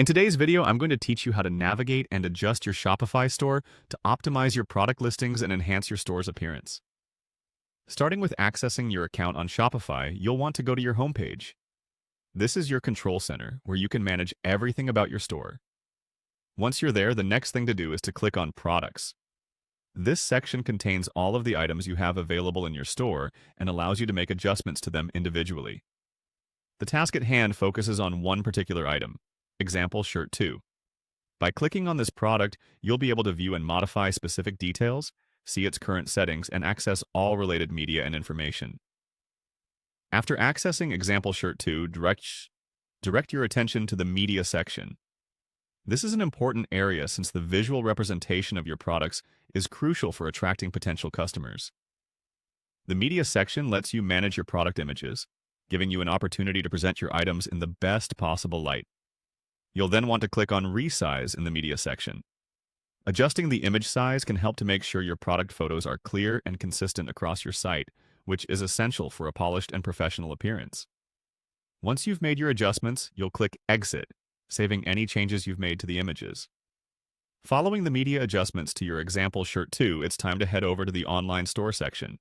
In today's video, I'm going to teach you how to navigate and adjust your Shopify store to optimize your product listings and enhance your store's appearance. Starting with accessing your account on Shopify, you'll want to go to your homepage. This is your control center, where you can manage everything about your store. Once you're there, the next thing to do is to click on Products. This section contains all of the items you have available in your store and allows you to make adjustments to them individually. The task at hand focuses on one particular item. Example Shirt 2. By clicking on this product, you'll be able to view and modify specific details, see its current settings, and access all related media and information. After accessing Example Shirt 2, direct your attention to the Media section. This is an important area since the visual representation of your products is crucial for attracting potential customers. The Media section lets you manage your product images, giving you an opportunity to present your items in the best possible light. You'll then want to click on Resize in the Media section. Adjusting the image size can help to make sure your product photos are clear and consistent across your site, which is essential for a polished and professional appearance. Once you've made your adjustments, you'll click Exit, saving any changes you've made to the images. Following the media adjustments to your Example Shirt 2, it's time to head over to the Online Store section.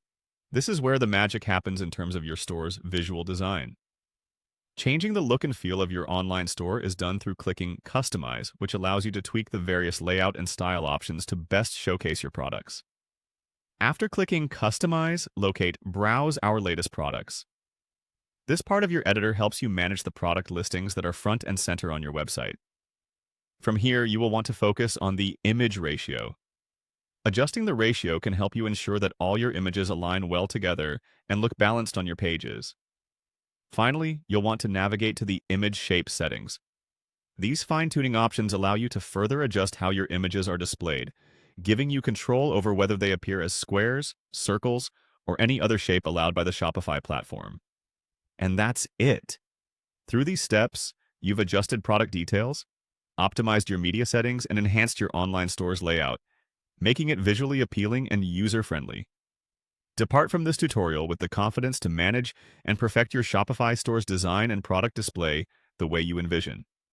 This is where the magic happens in terms of your store's visual design. Changing the look and feel of your online store is done through clicking Customize, which allows you to tweak the various layout and style options to best showcase your products. After clicking Customize, locate Browse Our Latest Products. This part of your editor helps you manage the product listings that are front and center on your website. From here, you will want to focus on the image ratio. Adjusting the ratio can help you ensure that all your images align well together and look balanced on your pages. Finally, you'll want to navigate to the Image Shape settings. These fine-tuning options allow you to further adjust how your images are displayed, giving you control over whether they appear as squares, circles, or any other shape allowed by the Shopify platform. And that's it. Through these steps, you've adjusted product details, optimized your media settings, and enhanced your online store's layout, making it visually appealing and user-friendly. Depart from this tutorial with the confidence to manage and perfect your Shopify store's design and product display the way you envision.